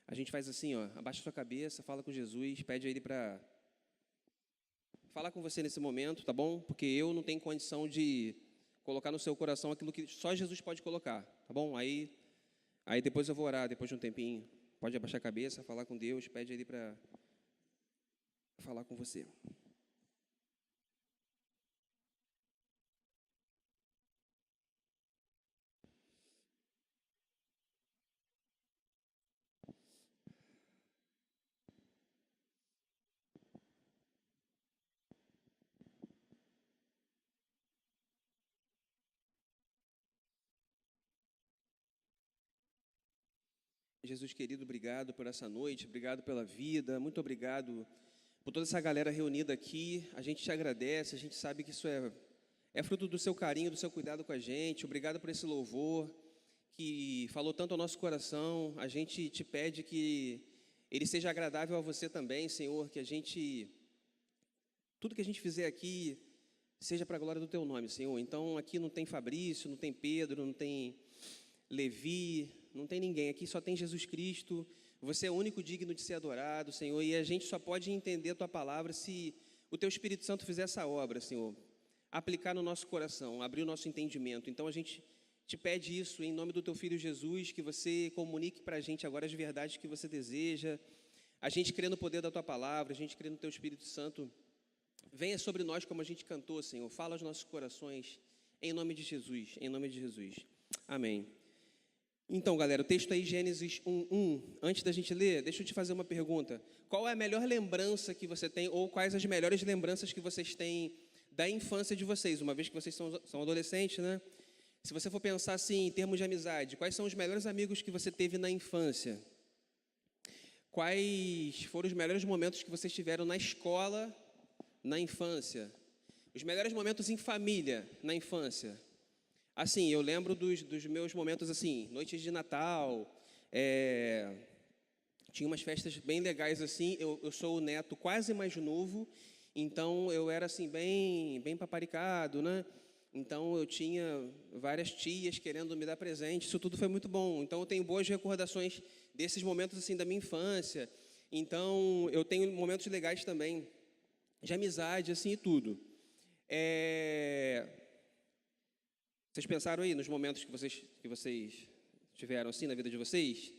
A gente faz assim, ó, abaixa sua cabeça, fala com Jesus, pede a Ele para falar com você nesse momento, tá bom? Porque eu não tenho condição de colocar no seu coração aquilo que só Jesus pode colocar, tá bom? Aí depois eu vou orar, depois de um tempinho. Pode abaixar a cabeça, falar com Deus, pede a Ele para falar com você. Jesus querido, obrigado por essa noite, obrigado pela vida, muito obrigado por toda essa galera reunida aqui. A gente te agradece, a gente sabe que isso é fruto do seu carinho, do seu cuidado com a gente. Obrigado por esse louvor que falou tanto ao nosso coração. A gente te pede que ele seja agradável a você também, Senhor, que tudo que a gente fizer aqui seja para a glória do teu nome, Senhor. Então aqui não tem Fabrício, não tem Pedro, não tem Levi, não tem ninguém, aqui só tem Jesus Cristo. Você é o único digno de ser adorado, Senhor, e a gente só pode entender a Tua palavra se o Teu Espírito Santo fizer essa obra, Senhor, aplicar no nosso coração, abrir o nosso entendimento. Então a gente te pede isso em nome do Teu Filho Jesus, que você comunique para a gente agora as verdades que você deseja. A gente crê no poder da Tua palavra, a gente crê no Teu Espírito Santo. Venha sobre nós como a gente cantou, Senhor, fala aos nossos corações, em nome de Jesus, em nome de Jesus. Amém. Então, galera, o texto aí, Gênesis 1:1. Antes da gente ler, deixa eu te fazer uma pergunta. Qual é a melhor lembrança que você tem, ou quais as melhores lembranças que vocês têm da infância de vocês, uma vez que vocês são adolescentes, né? Se você for pensar assim, em termos de amizade, quais são os melhores amigos que você teve na infância? Quais foram os melhores momentos que vocês tiveram na escola, na infância? Os melhores momentos em família, na infância? Assim, eu lembro dos meus momentos, assim, noites de Natal, tinha umas festas bem legais, assim, eu sou o neto quase mais novo, então eu era, assim, bem paparicado, né? Então eu tinha várias tias querendo me dar presente, isso tudo foi muito bom. Então eu tenho boas recordações desses momentos, assim, da minha infância. Então eu tenho momentos legais também, de amizade, assim, e tudo. Vocês pensaram aí nos momentos que vocês tiveram assim na vida de vocês?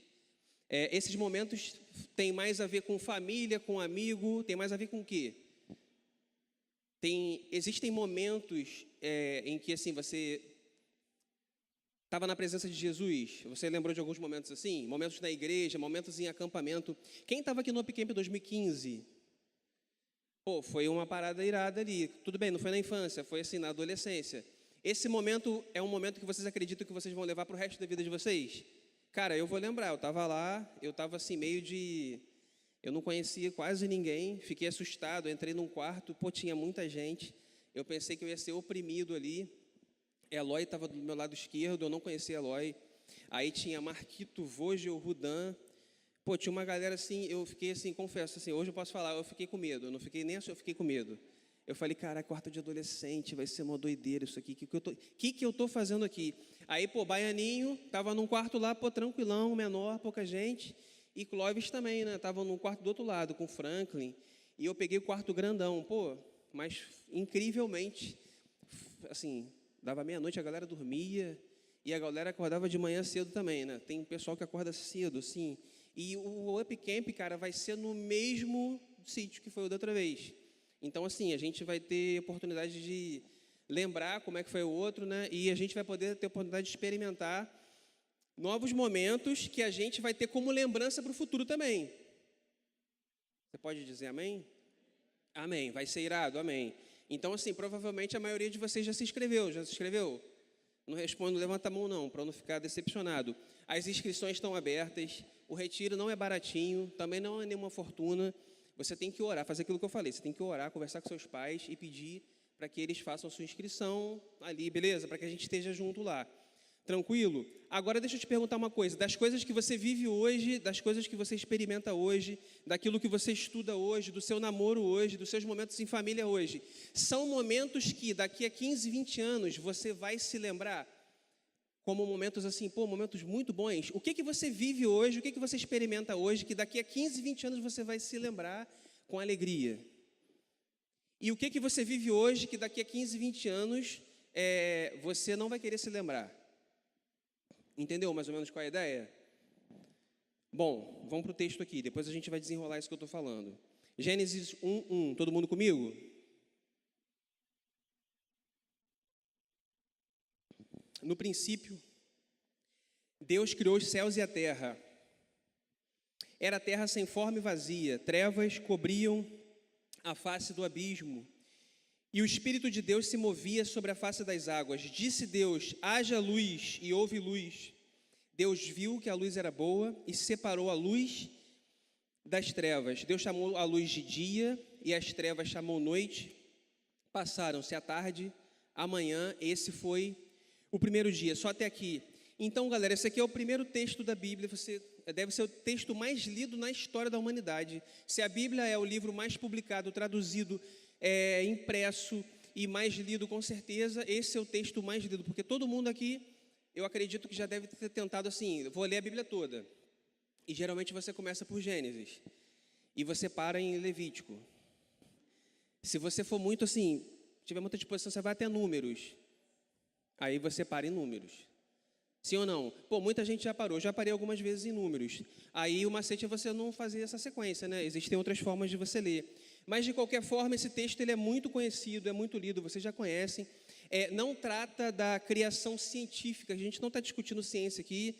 Esses momentos têm mais a ver com família, com amigo, tem mais a ver com o quê? Existem momentos em que assim você estava na presença de Jesus. Você lembrou de alguns momentos assim? Momentos na igreja, momentos em acampamento. Quem estava aqui no Upcamp 2015? Pô, foi uma parada irada ali. Tudo bem, não foi na infância, foi assim na adolescência. Esse momento é um momento que vocês acreditam que vocês vão levar para o resto da vida de vocês? Cara, eu vou lembrar, eu estava lá, eu estava assim eu não conhecia quase ninguém, fiquei assustado, entrei num quarto, pô, tinha muita gente, eu pensei que eu ia ser oprimido ali. Eloy estava do meu lado esquerdo, eu não conhecia Eloy. Aí tinha Marquito, Vogel, Rudan. Pô, tinha uma galera assim, eu fiquei assim, confesso, assim, hoje eu posso falar, eu fiquei com medo, eu não fiquei nem assim, eu fiquei com medo. Eu falei, cara, quarto de adolescente, vai ser uma doideira isso aqui, que eu tô fazendo aqui? Aí, pô, Baianinho, tava num quarto lá, pô, tranquilão, menor, pouca gente, e Clóvis também, né, tava num quarto do outro lado, com Franklin, e eu peguei o quarto grandão, pô, mas incrivelmente, assim, dava meia-noite, a galera dormia, e a galera acordava de manhã cedo também, né, tem pessoal que acorda cedo, assim, e o Upcamp, cara, vai ser no mesmo sítio que foi o da outra vez. Então, assim, a gente vai ter oportunidade de lembrar como é que foi o outro, né? E a gente vai poder ter oportunidade de experimentar novos momentos que a gente vai ter como lembrança para o futuro também. Você pode dizer amém? Amém. Vai ser irado, amém. Então, assim, provavelmente a maioria de vocês já se inscreveu. Já se inscreveu? Não respondo, levanta a mão não, para não ficar decepcionado. As inscrições estão abertas, o retiro não é baratinho, também não é nenhuma fortuna. Você tem que orar, fazer aquilo que eu falei, você tem que orar, conversar com seus pais e pedir para que eles façam a sua inscrição ali, beleza? Para que a gente esteja junto lá. Tranquilo? Agora deixa eu te perguntar uma coisa, das coisas que você vive hoje, das coisas que você experimenta hoje, daquilo que você estuda hoje, do seu namoro hoje, dos seus momentos em família hoje, são momentos que daqui a 15, 20 anos você vai se lembrar? como momentos assim, momentos muito bons. O que você vive hoje, o que você experimenta hoje, que daqui a 15, 20 anos você vai se lembrar com alegria? E o que você vive hoje, que daqui a 15, 20 anos você não vai querer se lembrar? Entendeu mais ou menos qual é a ideia? Bom, vamos para o texto aqui, depois a gente vai desenrolar isso que eu estou falando. Gênesis 1:1, todo mundo comigo? No princípio, Deus criou os céus e a terra. Era a terra sem forma e vazia, trevas cobriam a face do abismo, e o Espírito de Deus se movia sobre a face das águas. Disse Deus: haja luz, e houve luz. Deus viu que a luz era boa e separou a luz das trevas. Deus chamou a luz de dia e as trevas chamou noite. Passaram-se a tarde, a manhã, esse foi o primeiro dia, só até aqui. Então, galera, esse aqui é o primeiro texto da Bíblia, deve ser o texto mais lido na história da humanidade. Se a Bíblia é o livro mais publicado, traduzido, impresso e mais lido, com certeza, esse é o texto mais lido, porque todo mundo aqui, eu acredito que já deve ter tentado assim, vou ler a Bíblia toda. E geralmente você começa por Gênesis, e você para em Levítico. Se você for muito assim, tiver muita disposição, você vai até Números. Aí você para em Números. Sim ou não? Muita gente já parou, já parei algumas vezes em Números. Aí o macete é você não fazer essa sequência, né? Existem outras formas de você ler. Mas, de qualquer forma, esse texto ele é muito conhecido, é muito lido, vocês já conhecem. Não trata da criação científica, a gente não está discutindo ciência aqui.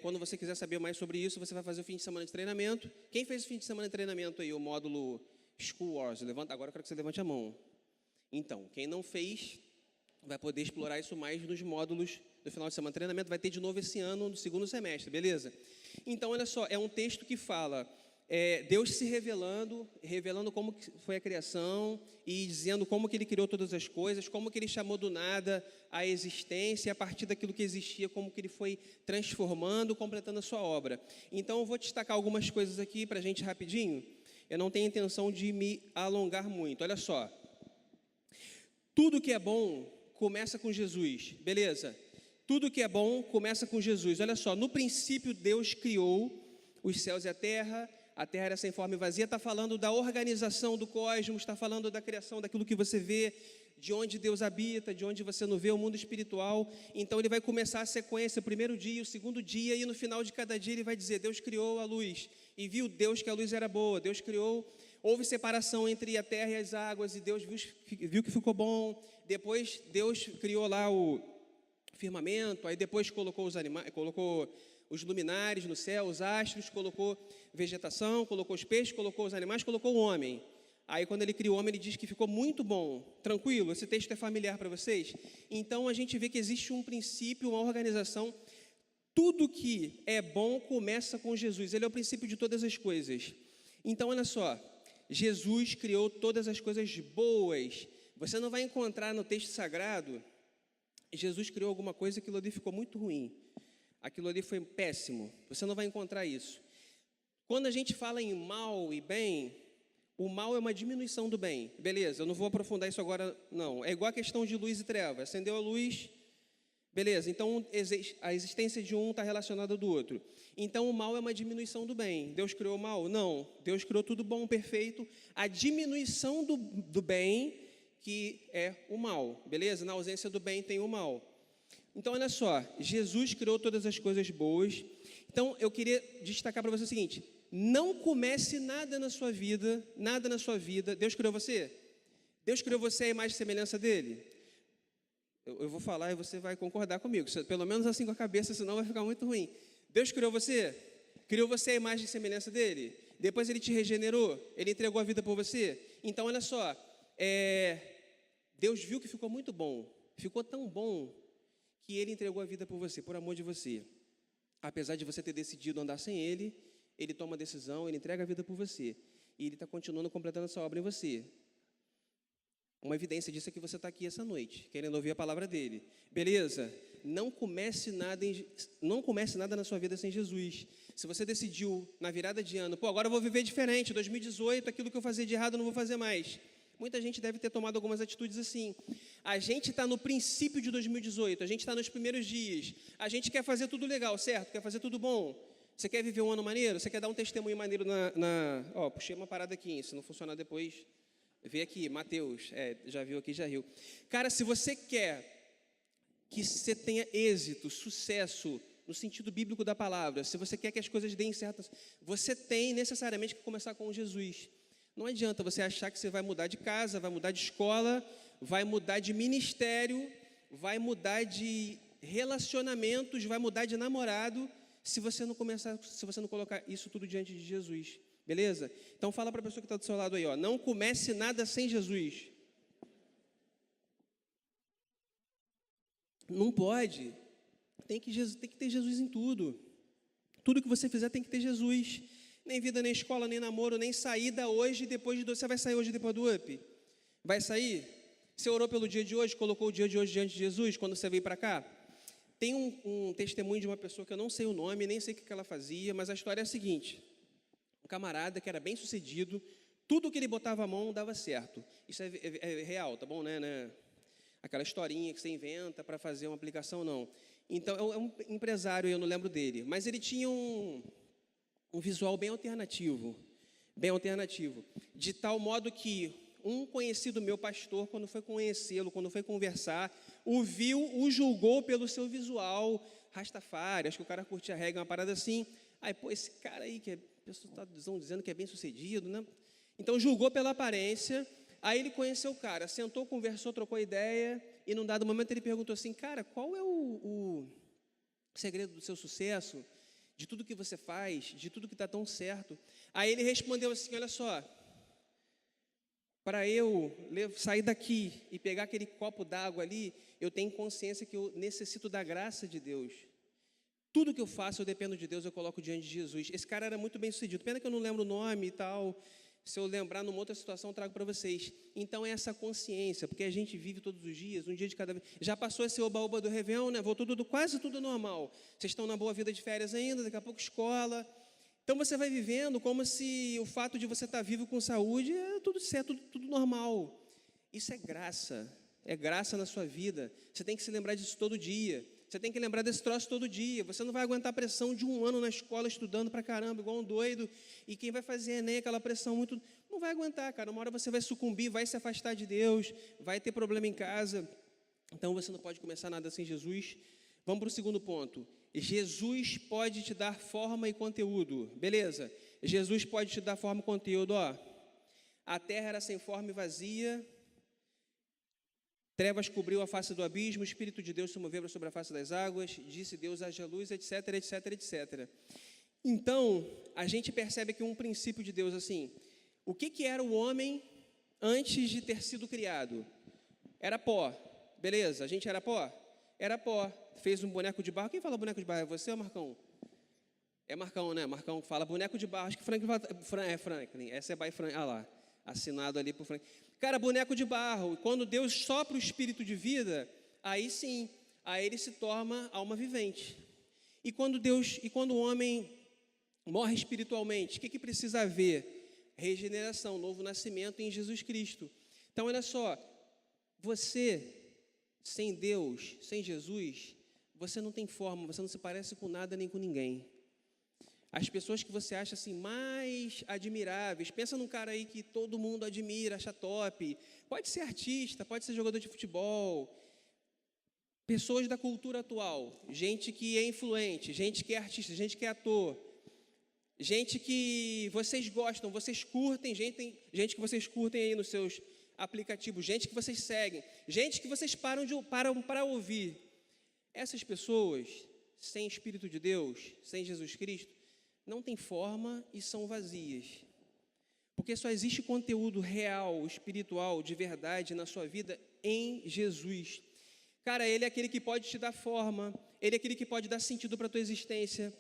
Quando você quiser saber mais sobre isso, você vai fazer o fim de semana de treinamento. Quem fez o fim de semana de treinamento aí, o módulo School Wars? Agora eu quero que você levante a mão. Então, quem não fez, vai poder explorar isso mais nos módulos do final de semana de treinamento. Vai ter de novo esse ano, no segundo semestre, beleza? Então, olha só, é um texto que fala Deus se revelando como foi a criação e dizendo como que Ele criou todas as coisas, como que Ele chamou do nada a existência, e a partir daquilo que existia, como que Ele foi transformando, completando a sua obra. Então, eu vou destacar algumas coisas aqui para a gente rapidinho. Eu não tenho intenção de me alongar muito. Olha só, tudo que é bom começa com Jesus, beleza? Tudo que é bom começa com Jesus. Olha só, no princípio Deus criou os céus e a terra era sem forma e vazia. Está falando da organização do cosmos, está falando da criação, daquilo que você vê, de onde Deus habita, de onde você não vê, o mundo espiritual. Então ele vai começar a sequência, o primeiro dia, o segundo dia, e no final de cada dia ele vai dizer: Deus criou a luz, e viu Deus que a luz era boa. Deus criou, houve separação entre a terra e as águas, e Deus viu que ficou bom. Depois Deus criou lá o firmamento, aí depois colocou os animais, colocou os luminares no céu, os astros, colocou vegetação, colocou os peixes, colocou os animais, colocou o homem. Aí quando ele criou o homem, ele diz que ficou muito bom. Tranquilo? Esse texto é familiar para vocês? Então a gente vê que existe um princípio, uma organização. Tudo que é bom começa com Jesus. Ele é o princípio de todas as coisas. Então olha só, Jesus criou todas as coisas boas. Você não vai encontrar no texto sagrado Jesus criou alguma coisa, aquilo ali ficou muito ruim, aquilo ali foi péssimo. Você não vai encontrar isso. Quando a gente fala em mal e bem, o mal é uma diminuição do bem. Beleza, eu não vou aprofundar isso agora, não. É igual a questão de luz e treva. Acendeu a luz, beleza, então a existência de um está relacionada do outro. Então o mal é uma diminuição do bem. Deus criou o mal? Não. Deus criou tudo bom, perfeito. A diminuição do bem, que é o mal, beleza? Na ausência do bem tem o mal. Então, olha só, Jesus criou todas as coisas boas. Então, eu queria destacar para você o seguinte: não comece nada na sua vida. Deus criou você? Deus criou você à imagem e semelhança dele? Eu vou falar e você vai concordar comigo, pelo menos assim com a cabeça, senão vai ficar muito ruim. Deus criou você? Criou você à imagem e semelhança dele? Depois Ele te regenerou? Ele entregou a vida por você? Então, olha só, Deus viu que ficou muito bom, ficou tão bom que Ele entregou a vida por você, por amor de você. Apesar de você ter decidido andar sem Ele, Ele toma a decisão, Ele entrega a vida por você. E Ele está continuando completando essa obra em você. Uma evidência disso é que você está aqui essa noite, querendo ouvir a palavra dEle. Beleza? Não comece nada na sua vida sem Jesus. Se você decidiu na virada de ano, agora eu vou viver diferente, 2018, aquilo que eu fazia de errado eu não vou fazer mais. Muita gente deve ter tomado algumas atitudes assim. A gente está no princípio de 2018, a gente está nos primeiros dias, a gente quer fazer tudo legal, certo? Quer fazer tudo bom. Você quer viver um ano maneiro? Você quer dar um testemunho maneiro puxei uma parada aqui, se não funcionar depois, vê aqui, Mateus, já viu aqui, já riu. Cara, se você quer que você tenha êxito, sucesso, no sentido bíblico da palavra, se você quer que as coisas deem certo, você tem necessariamente que começar com Jesus. Não adianta você achar que você vai mudar de casa, vai mudar de escola, vai mudar de ministério, vai mudar de relacionamentos, vai mudar de namorado, se você não colocar isso tudo diante de Jesus. Beleza? Então fala para a pessoa que está do seu lado aí, ó, não comece nada sem Jesus. Não pode. Tem que ter Jesus em tudo. Tudo que você fizer tem que ter Jesus. Nem vida, nem escola, nem namoro, nem saída hoje, depois de... Você vai sair hoje depois do UP? Vai sair? Você orou pelo dia de hoje, colocou o dia de hoje diante de Jesus, quando você veio para cá? Tem um testemunho de uma pessoa que eu não sei o nome, nem sei o que ela fazia, mas a história é a seguinte. Um camarada que era bem sucedido, tudo que ele botava a mão dava certo. Isso é real, tá bom, né? Aquela historinha que você inventa para fazer uma aplicação, não. Então, é um empresário, eu não lembro dele, mas ele tinha um visual bem alternativo, de tal modo que um conhecido meu, pastor, quando foi conhecê-lo, quando foi conversar, o viu, o julgou pelo seu visual, Rastafari, acho que o cara curtia a regra, uma parada assim. Aí, pô, esse cara aí, que pessoas estão dizendo que é bem sucedido, né? Então, julgou pela aparência. Aí ele conheceu o cara, sentou, conversou, trocou ideia, e num dado momento ele perguntou assim, cara, qual é o segredo do seu sucesso, de tudo que você faz, de tudo que está tão certo? Aí ele respondeu assim, olha só, para eu sair daqui e pegar aquele copo d'água ali, eu tenho consciência que eu necessito da graça de Deus. Tudo que eu faço, eu dependo de Deus, eu coloco diante de Jesus. Esse cara era muito bem sucedido, pena que eu não lembro o nome e tal. Se eu lembrar numa outra situação, eu trago para vocês. Então, é essa consciência, porque a gente vive todos os dias, um dia de cada vez. Já passou esse oba-oba do Réveillon, né? Voltou quase tudo normal. Vocês estão na boa vida de férias ainda, daqui a pouco escola. Então, você vai vivendo como se o fato de você estar vivo com saúde é tudo certo, tudo normal. Isso é graça na sua vida. Você tem que se lembrar disso todo dia. Você tem que lembrar desse troço todo dia. Você não vai aguentar a pressão de um ano na escola estudando pra caramba, igual um doido. E quem vai fazer Enem, aquela pressão muito... Não vai aguentar, cara. Uma hora você vai sucumbir, vai se afastar de Deus, vai ter problema em casa. Então, você não pode começar nada sem Jesus. Vamos para o segundo ponto. Jesus pode te dar forma e conteúdo. Beleza? Jesus pode te dar forma e conteúdo. Ó, a terra era sem forma e vazia... Trevas cobriu a face do abismo, o Espírito de Deus se moveu sobre a face das águas, disse Deus, haja luz, etc, etc, etc. Então, a gente percebe aqui um princípio de Deus assim. O que era o homem antes de ter sido criado? Era pó, beleza, a gente era pó? Era pó. Fez um boneco de barro. Quem fala boneco de barro? É você ou Marcão? É Marcão, né? Marcão fala boneco de barro. Acho que Franklin. Essa é by Franklin. Ah lá, assinado ali por Franklin. Cara, boneco de barro. E quando Deus sopra o espírito de vida, aí sim, aí ele se torna alma vivente. E quando o homem morre espiritualmente, o que precisa haver? Regeneração, novo nascimento em Jesus Cristo. Então, olha só, você, sem Deus, sem Jesus, você não tem forma, você não se parece com nada nem com ninguém. As pessoas que você acha assim mais admiráveis, pensa num cara aí que todo mundo admira, acha top, pode ser artista, pode ser jogador de futebol, pessoas da cultura atual, gente que é influente, gente que é artista, gente que é ator, gente que vocês gostam, vocês curtem, gente que vocês curtem aí nos seus aplicativos, gente que vocês seguem, gente que vocês param para ouvir. Essas pessoas, sem Espírito de Deus, sem Jesus Cristo, não têm forma e são vazias. Porque só existe conteúdo real, espiritual, de verdade na sua vida em Jesus. Cara, Ele é aquele que pode te dar forma, Ele é aquele que pode dar sentido para a tua existência.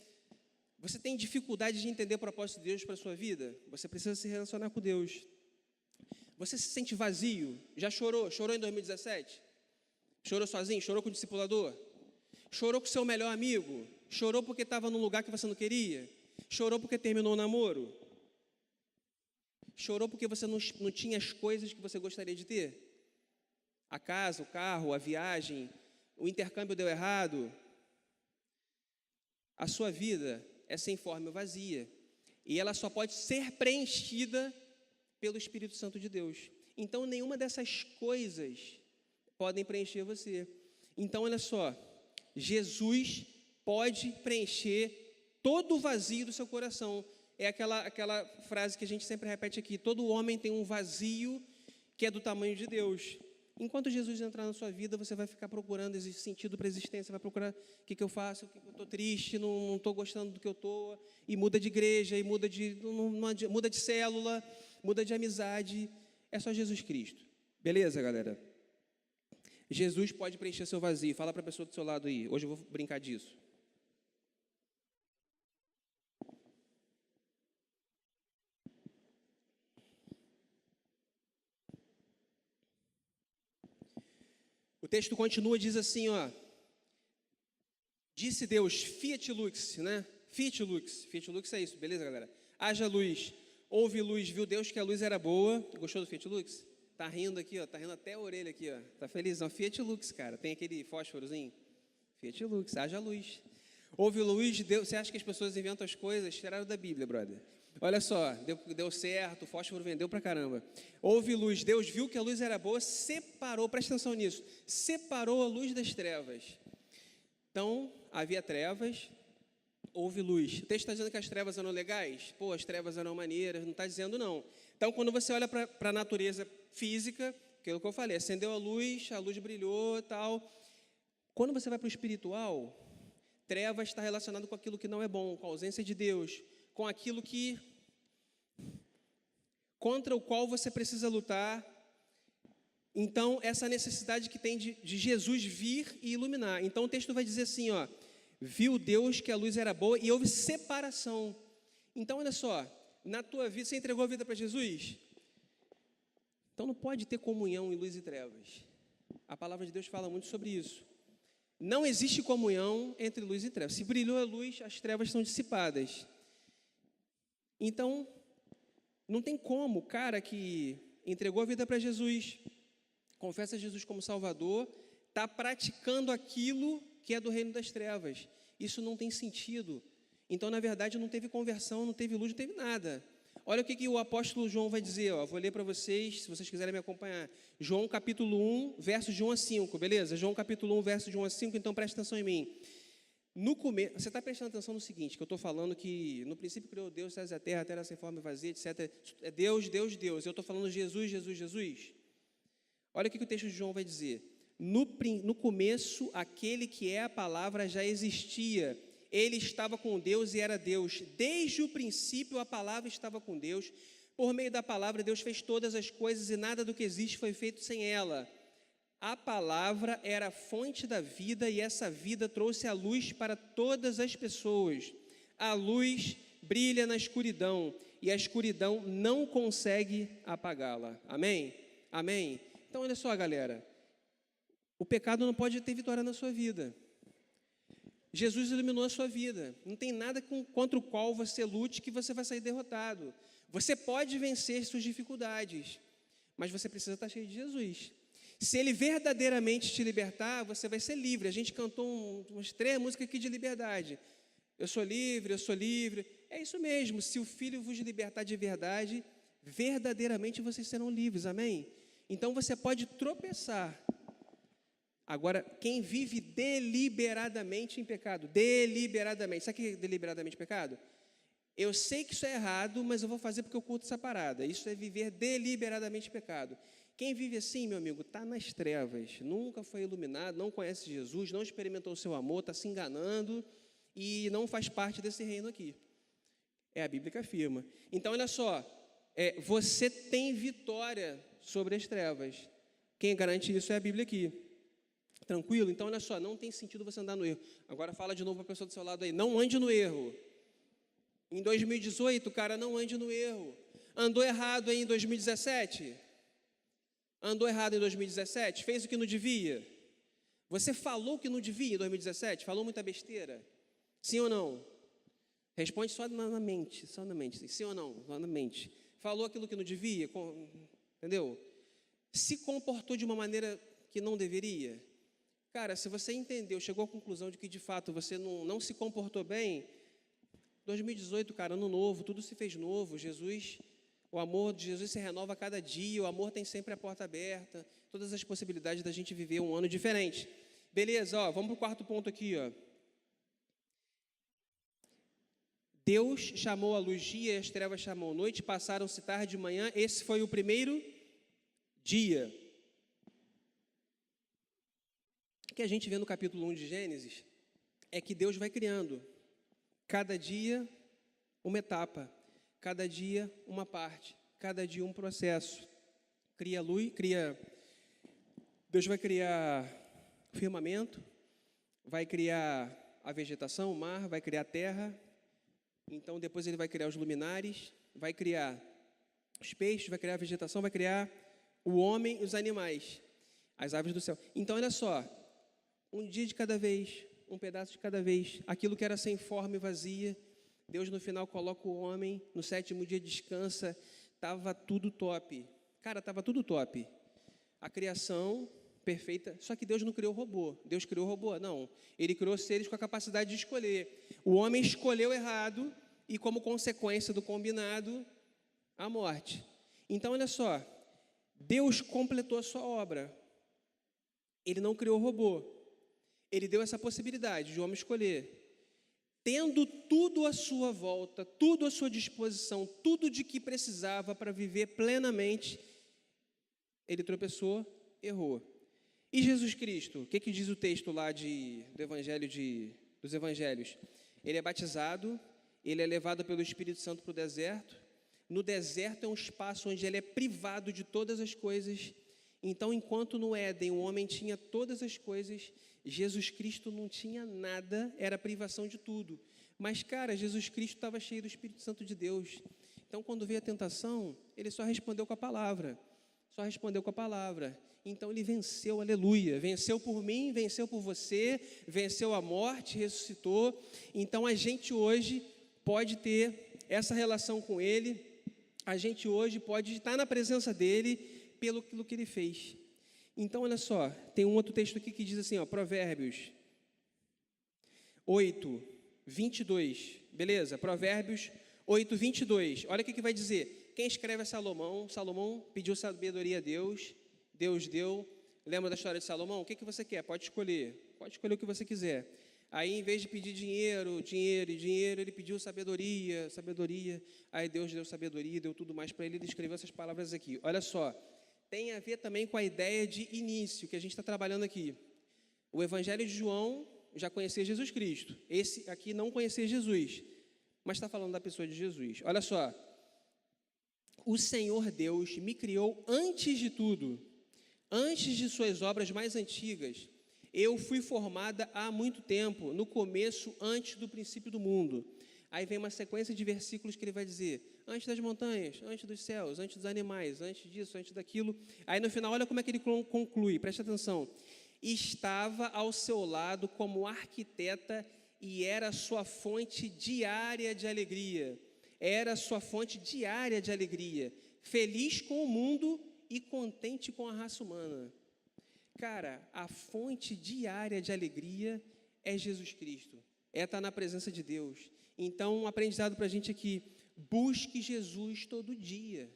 Você tem dificuldade de entender o propósito de Deus para a sua vida? Você precisa se relacionar com Deus. Você se sente vazio? Já chorou? Chorou em 2017? Chorou sozinho? Chorou com o discipulador? Chorou com o seu melhor amigo? Chorou porque estava num lugar que você não queria? Chorou porque terminou o namoro? Chorou porque você não tinha as coisas que você gostaria de ter? A casa, o carro, a viagem, o intercâmbio deu errado? A sua vida é sem forma e vazia. E ela só pode ser preenchida pelo Espírito Santo de Deus. Então, nenhuma dessas coisas podem preencher você. Então, olha só, Jesus pode preencher todo o vazio do seu coração. É aquela frase que a gente sempre repete aqui: todo homem tem um vazio que é do tamanho de Deus. Enquanto Jesus entrar na sua vida, você vai ficar procurando esse sentido para a existência, vai procurar o que eu faço, o que eu estou triste, não estou gostando do que eu estou, e muda de igreja, e muda de célula, muda de amizade. É só Jesus Cristo. Beleza, galera? Jesus pode preencher seu vazio. Fala para a pessoa do seu lado aí. Hoje eu vou brincar disso. O texto continua, diz assim, ó. Disse Deus, fiat lux, né? Fiat lux é isso, beleza, galera? Haja luz, houve luz, viu Deus que a luz era boa. Gostou do fiat lux? Tá rindo aqui, ó, tá rindo até a orelha aqui, ó. Tá felizão, fiat lux, cara. Tem aquele fósforozinho? Fiat lux, haja luz. Houve luz, Deus. Você acha que as pessoas inventam as coisas? Tiraram da Bíblia, brother. Olha só, deu certo, o fósforo vendeu pra caramba. Houve luz, Deus viu que a luz era boa, separou, presta atenção nisso, separou a luz das trevas. Então, havia trevas, houve luz. O texto está dizendo que as trevas eram legais? Pô, as trevas eram maneiras, não está dizendo não. Então, quando você olha para a natureza física, aquilo que eu falei, acendeu a luz brilhou e tal. Quando você vai para o espiritual, trevas está relacionado com aquilo que não é bom, com a ausência de Deus, com aquilo que contra o qual você precisa lutar. Então, essa necessidade que tem de Jesus vir e iluminar. Então, o texto vai dizer assim, ó, viu Deus que a luz era boa e houve separação. Então, olha só, na tua vida, você entregou a vida para Jesus? Então, não pode ter comunhão em luz e trevas. A palavra de Deus fala muito sobre isso. Não existe comunhão entre luz e trevas. Se brilhou a luz, as trevas são dissipadas. Então, não tem como o cara que entregou a vida para Jesus, confessa Jesus como Salvador, está praticando aquilo que é do reino das trevas. Isso não tem sentido. Então, na verdade, não teve conversão, não teve luz, não teve nada. Olha o que o apóstolo João vai dizer, ó. Vou ler para vocês, se vocês quiserem me acompanhar. João capítulo 1, versos de 1 a 5, beleza? João capítulo 1, versos de 1 a 5, então presta atenção em mim. No começo, você está prestando atenção no seguinte, que eu estou falando que no princípio criou Deus, céus e a terra sem forma e vazia, etc. É Deus, Deus, Deus. Eu estou falando Jesus, Jesus, Jesus. Olha o que o texto de João vai dizer. No começo, aquele que é a palavra já existia. Ele estava com Deus e era Deus. Desde o princípio, a palavra estava com Deus. Por meio da palavra, Deus fez todas as coisas e nada do que existe foi feito sem ela. A palavra era a fonte da vida e essa vida trouxe a luz para todas as pessoas. A luz brilha na escuridão e a escuridão não consegue apagá-la. Amém? Amém? Então, olha só, galera. O pecado não pode ter vitória na sua vida. Jesus iluminou a sua vida. Não tem nada contra o qual você lute que você vai sair derrotado. Você pode vencer suas dificuldades, mas você precisa estar cheio de Jesus. Se Ele verdadeiramente te libertar, você vai ser livre. A gente cantou umas 3 músicas aqui de liberdade. Eu sou livre, eu sou livre. É isso mesmo. Se o Filho vos libertar de verdade, verdadeiramente vocês serão livres. Amém? Então você pode tropeçar. Agora, quem vive deliberadamente em pecado, deliberadamente, sabe o que é deliberadamente pecado? Eu sei que isso é errado, mas eu vou fazer porque eu curto essa parada. Isso é viver deliberadamente em pecado. Quem vive assim, meu amigo, está nas trevas, nunca foi iluminado, não conhece Jesus, não experimentou o seu amor, está se enganando e não faz parte desse reino aqui. É a Bíblia que afirma. Então, olha só, você tem vitória sobre as trevas. Quem garante isso é a Bíblia aqui. Tranquilo? Então, olha só, não tem sentido você andar no erro. Agora fala de novo para a pessoa do seu lado aí, não ande no erro. Em 2018, cara, não ande no erro. Andou errado aí em 2017? Andou errado em 2017? Fez o que não devia? Você falou o que não devia em 2017? Falou muita besteira? Sim ou não? Responde só na mente, sim ou não? Só na mente. falou aquilo que não devia, entendeu? Se comportou de uma maneira que não deveria. Cara, se você entendeu, chegou à conclusão de que de fato você não se comportou bem, 2018, cara, ano novo, tudo se fez novo, o amor de Jesus se renova a cada dia, o amor tem sempre a porta aberta, todas as possibilidades da gente viver um ano diferente. Beleza, ó, vamos para o quarto ponto aqui, ó. Deus chamou a luz dia e as trevas chamou noite, passaram-se tarde e manhã, esse foi o primeiro dia. O que a gente vê no capítulo 1 de Gênesis é que Deus vai criando, cada dia uma etapa, cada dia uma parte, cada dia um processo. Cria luz, Deus vai criar o firmamento, vai criar a vegetação, o mar, vai criar a terra. Então, depois ele vai criar os luminares, vai criar os peixes, vai criar a vegetação, vai criar o homem e os animais, as aves do céu. Então, olha só, um dia de cada vez, um pedaço de cada vez. Aquilo que era sem forma e vazia, Deus no final coloca o homem, no sétimo dia descansa, estava tudo top. Cara, estava tudo top. A criação perfeita, só que Deus não criou robô. Deus criou robô? Não. Ele criou seres com a capacidade de escolher. O homem escolheu errado e, como consequência do combinado, a morte. Então, olha só, Deus completou a sua obra. Ele não criou robô. Ele deu essa possibilidade de o homem escolher. Tendo tudo à sua volta, tudo à sua disposição, tudo de que precisava para viver plenamente, ele tropeçou, errou. E Jesus Cristo, o que diz o texto lá do Evangelho dos Evangelhos? Ele é batizado, ele é levado pelo Espírito Santo para o deserto. No deserto é um espaço onde ele é privado de todas as coisas. Então, enquanto no Éden o homem tinha todas as coisas, Jesus Cristo não tinha nada, era privação de tudo. Mas, cara, Jesus Cristo estava cheio do Espírito Santo de Deus. Então, quando veio a tentação, ele só respondeu com a palavra. Só respondeu com a palavra. Então, ele venceu, aleluia. Venceu por mim, venceu por você, venceu a morte, ressuscitou. Então, a gente hoje pode ter essa relação com ele. A gente hoje pode estar na presença dele pelo que ele fez. Então, olha só, tem um outro texto aqui que diz assim, ó, Provérbios 8, 22, beleza? Provérbios 8, 22, olha o que vai dizer. Quem escreve é Salomão. Salomão pediu sabedoria a Deus, Deus deu. Lembra da história de Salomão? O que você quer? Pode escolher o que você quiser. Aí, em vez de pedir dinheiro, ele pediu sabedoria. Aí Deus deu sabedoria, deu tudo mais para ele. Ele escreveu essas palavras aqui. Olha só, tem a ver também com a ideia de início que a gente está trabalhando aqui. O Evangelho de João já conhecia Jesus Cristo. Esse aqui não conhecia Jesus, mas está falando da pessoa de Jesus. Olha só, o Senhor Deus me criou antes de tudo, antes de suas obras mais antigas. Eu fui formada há muito tempo, no começo, antes do princípio do mundo. Aí vem uma sequência de versículos que ele vai dizer, antes das montanhas, antes dos céus, antes dos animais, antes disso, antes daquilo. Aí no final, olha como é que ele conclui, presta atenção. Estava ao seu lado como arquiteta e era sua fonte diária de alegria. Era sua fonte diária de alegria. Feliz com o mundo e contente com a raça humana. Cara, a fonte diária de alegria é Jesus Cristo. É estar na presença de Deus. Então, um aprendizado para a gente aqui. Busque Jesus todo dia.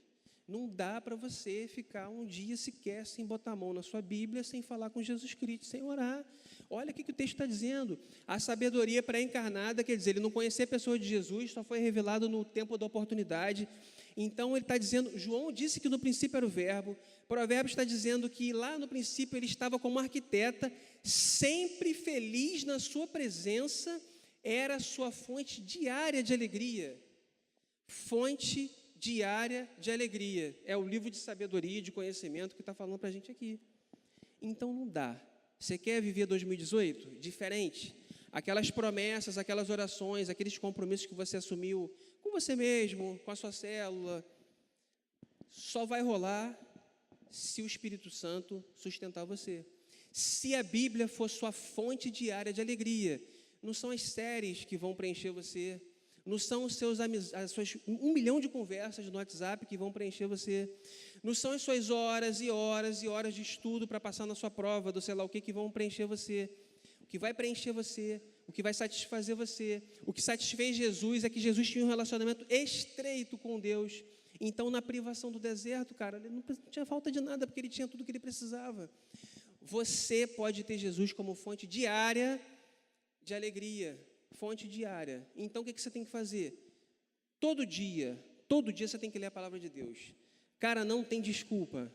Não dá para você ficar um dia sequer sem botar a mão na sua Bíblia, sem falar com Jesus Cristo, sem orar. Olha o que o texto está dizendo. A sabedoria pré-encarnada, quer dizer, ele não conhecia a pessoa de Jesus, só foi revelado no tempo da oportunidade. Então, ele está dizendo, João disse que no princípio era o verbo, Provérbios está dizendo que lá no princípio ele estava como arquiteta, sempre feliz na sua presença, era a sua fonte diária de alegria. Fonte diária de alegria. É o livro de sabedoria, de conhecimento que está falando para a gente aqui. Então não dá. Você quer viver 2018 diferente? Aquelas promessas, aquelas orações, aqueles compromissos que você assumiu com você mesmo, com a sua célula, só vai rolar se o Espírito Santo sustentar você. Se a Bíblia for sua fonte diária de alegria, não são as séries que vão preencher você, Não são as suas 1 milhão de conversas no WhatsApp que vão preencher você. Não são as suas horas e horas e horas de estudo para passar na sua prova, do sei lá o que vão preencher você. O que vai preencher você, o que vai satisfazer você, o que satisfez Jesus é que Jesus tinha um relacionamento estreito com Deus. Então, na privação do deserto, cara, ele não tinha falta de nada, porque ele tinha tudo o que ele precisava. Você pode ter Jesus como fonte diária de alegria, fonte diária. Então, o que você tem que fazer? Todo dia você tem que ler a palavra de Deus. Cara, não tem desculpa.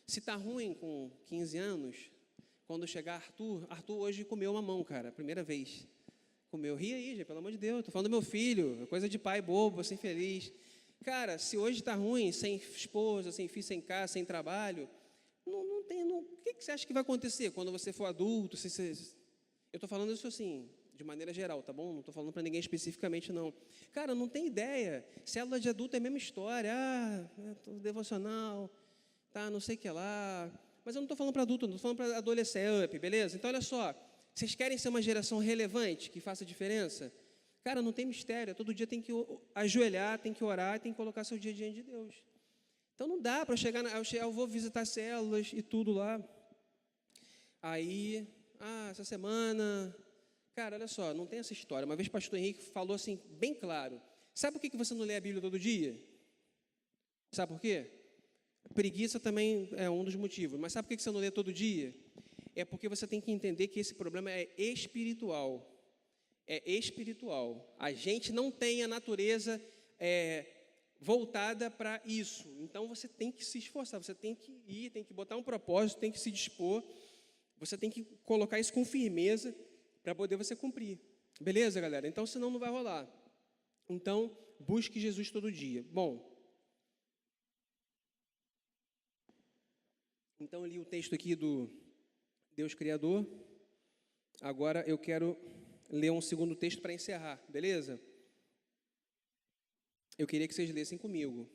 Se está ruim com 15 anos, quando chegar Arthur hoje comeu mamão, cara, primeira vez. Comeu, ri aí, gente, pelo amor de Deus, estou falando do meu filho, coisa de pai bobo, assim, feliz. Cara, se hoje está ruim, sem esposa, sem filho, sem casa, sem trabalho, o que você acha que vai acontecer quando você for adulto? Eu estou falando isso assim, de maneira geral, tá bom? Não estou falando para ninguém especificamente, não. Cara, não tem ideia. Célula de adulto é a mesma história. Devocional, não sei o que lá. Mas eu não estou falando para adulto, não estou falando para adolescente, beleza? Então, olha só. Vocês querem ser uma geração relevante, que faça diferença? Cara, não tem mistério. Todo dia tem que ajoelhar, tem que orar, tem que colocar seu dia diante de Deus. Então, não dá para chegar, eu vou visitar células e tudo lá. Aí, essa semana... Cara, olha só, não tem essa história. Uma vez o pastor Henrique falou assim, bem claro. Sabe por que você não lê a Bíblia todo dia? Sabe por quê? Preguiça também é um dos motivos. Mas sabe por que você não lê todo dia? É porque você tem que entender que esse problema é espiritual. É espiritual. A gente não tem a natureza voltada para isso. Então, você tem que se esforçar, você tem que ir, tem que botar um propósito, tem que se dispor. Você tem que colocar isso com firmeza para poder você cumprir. Beleza, galera? Então, senão não vai rolar. Então, busque Jesus todo dia. Bom, então eu li o texto aqui do Deus Criador. Agora eu quero ler um segundo texto para encerrar, beleza? Eu queria que vocês lessem comigo.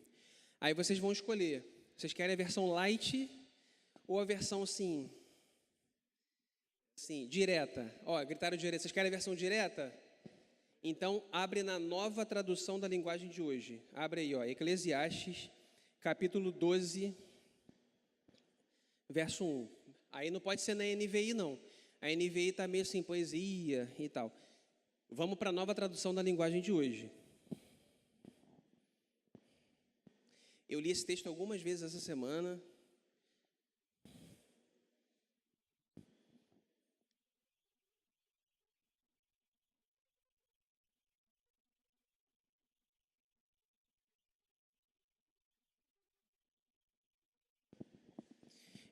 Aí vocês vão escolher. Vocês querem a versão light ou a versão assim, direta? Gritaram direta. Vocês querem a versão direta? Então, abre na Nova Tradução da Linguagem de hoje. Abre aí, Eclesiastes, capítulo 12, verso 1. Aí não pode ser na NVI, não. A NVI está meio assim, poesia e tal. Vamos para a Nova Tradução da Linguagem de hoje. Eu li esse texto algumas vezes essa semana.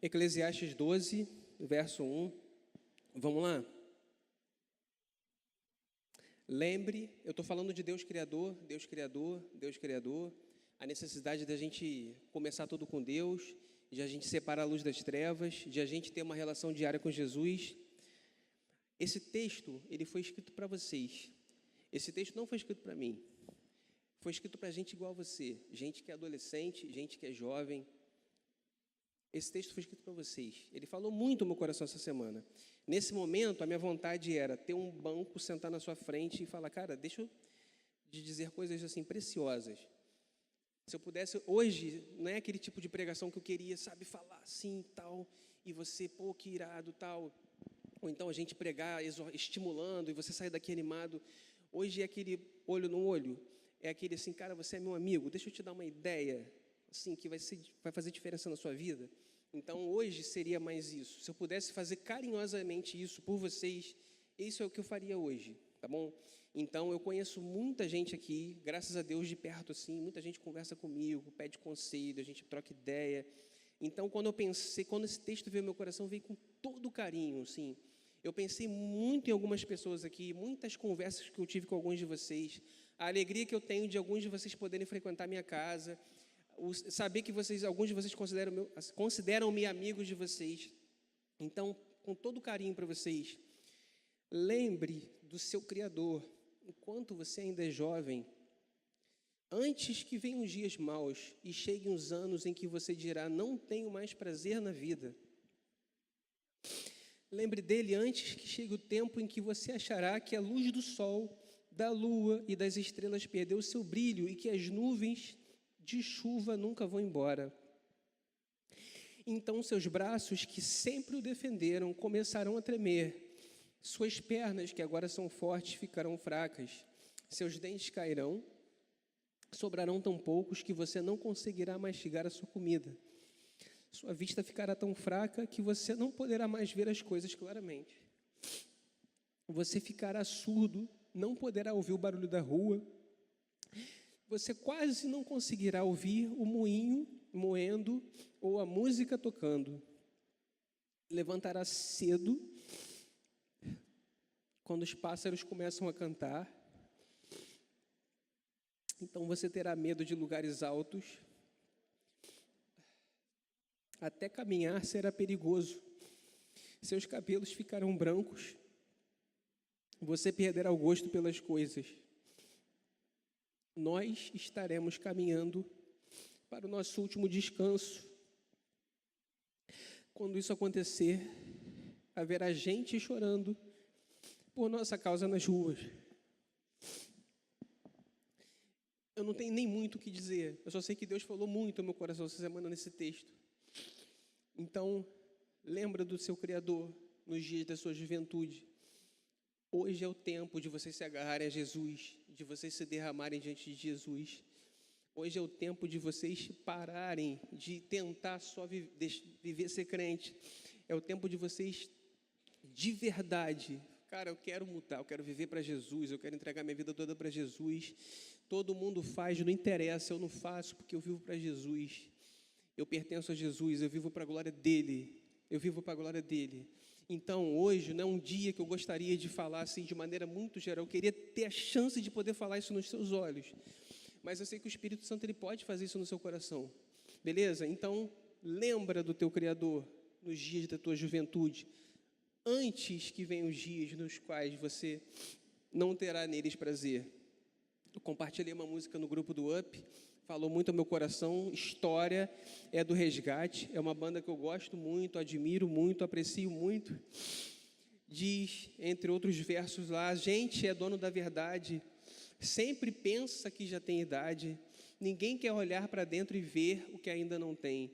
Eclesiastes 12, verso 1. Vamos lá? Lembre, eu estou falando de Deus Criador, Deus Criador, Deus Criador. A necessidade de a gente começar tudo com Deus, de a gente separar a luz das trevas, de a gente ter uma relação diária com Jesus. Esse texto, ele foi escrito para vocês. Esse texto não foi escrito para mim. Foi escrito para gente igual a você, gente que é adolescente, gente que é jovem. Esse texto foi escrito para vocês. Ele falou muito no meu coração essa semana. Nesse momento, a minha vontade era ter um banco, sentar na sua frente e falar, cara, deixa eu te dizer coisas assim preciosas. Se eu pudesse, hoje, não é aquele tipo de pregação que eu queria, sabe, falar assim, tal, e você, que irado, tal. Ou então a gente pregar estimulando e você sair daqui animado. Hoje é aquele olho no olho. É aquele assim, cara, você é meu amigo, deixa eu te dar uma ideia, assim, que vai fazer diferença na sua vida. Então, hoje seria mais isso. Se eu pudesse fazer carinhosamente isso por vocês, isso é o que eu faria hoje, tá bom? Então, eu conheço muita gente aqui, graças a Deus, de perto, assim, muita gente conversa comigo, pede conselho, a gente troca ideia. Então, quando esse texto veio ao meu coração, veio com todo carinho, assim. Eu pensei muito em algumas pessoas aqui, muitas conversas que eu tive com alguns de vocês, a alegria que eu tenho de alguns de vocês poderem frequentar minha casa, saber que alguns de vocês consideram-me amigos de vocês. Então, com todo carinho para vocês, lembre do seu Criador, enquanto você ainda é jovem, antes que venham os dias maus e cheguem os anos em que você dirá, não tenho mais prazer na vida. Lembre dele antes que chegue o tempo em que você achará que a luz do sol da lua e das estrelas perdeu o seu brilho e que as nuvens de chuva nunca vão embora. Então seus braços, que sempre o defenderam, começarão a tremer. Suas pernas, que agora são fortes, ficarão fracas. Seus dentes cairão. Sobrarão tão poucos que você não conseguirá mastigar a sua comida. Sua vista ficará tão fraca que você não poderá mais ver as coisas claramente. Você ficará surdo, não poderá ouvir o barulho da rua. Você quase não conseguirá ouvir o moinho moendo ou a música tocando. Levantará cedo, quando os pássaros começam a cantar. Então você terá medo de lugares altos. Até caminhar será perigoso. Seus cabelos ficarão brancos. Você perderá o gosto pelas coisas. Nós estaremos caminhando para o nosso último descanso. Quando isso acontecer, haverá gente chorando por nossa causa nas ruas. Eu não tenho nem muito o que dizer. Eu só sei que Deus falou muito ao meu coração essa semana nesse texto. Então, lembra do seu Criador nos dias da sua juventude. Hoje é o tempo de vocês se agarrarem a Jesus, de vocês se derramarem diante de Jesus. Hoje é o tempo de vocês pararem de tentar só viver ser crente. É o tempo de vocês, de verdade, cara, eu quero mudar, eu quero viver para Jesus, eu quero entregar minha vida toda para Jesus. Todo mundo faz, não interessa, eu não faço porque eu vivo para Jesus. Eu pertenço a Jesus, eu vivo para a glória dEle. Eu vivo para a glória dEle. Então, hoje não é um dia que eu gostaria de falar assim de maneira muito geral. Eu queria ter a chance de poder falar isso nos seus olhos. Mas eu sei que o Espírito Santo ele pode fazer isso no seu coração. Beleza? Então, lembra do teu Criador nos dias da tua juventude, antes que venham os dias nos quais você não terá neles prazer. Eu compartilhei uma música no grupo do Up, falou muito ao meu coração. História é do Resgate, é uma banda que eu gosto muito, admiro muito, aprecio muito. Diz, entre outros versos lá, a gente é dono da verdade, sempre pensa que já tem idade, ninguém quer olhar para dentro e ver o que ainda não tem.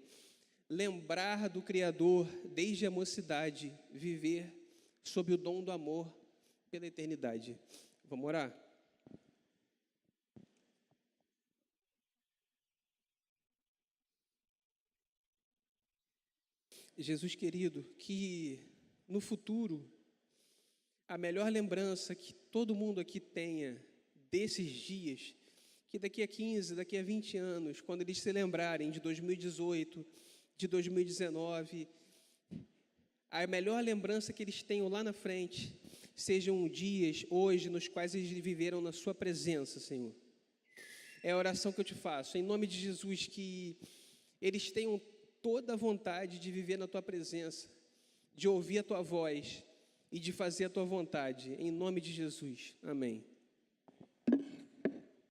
Lembrar do Criador desde a mocidade, viver sob o dom do amor pela eternidade. Vamos orar? Jesus querido, que no futuro, a melhor lembrança que todo mundo aqui tenha desses dias, que daqui a 15, daqui a 20 anos, quando eles se lembrarem de 2018, de 2019, a melhor lembrança que eles tenham lá na frente, sejam dias, hoje, nos quais eles viveram na sua presença, Senhor. É a oração que eu te faço, em nome de Jesus, que eles tenham toda a vontade de viver na tua presença, de ouvir a tua voz e de fazer a tua vontade, em nome de Jesus. Amém.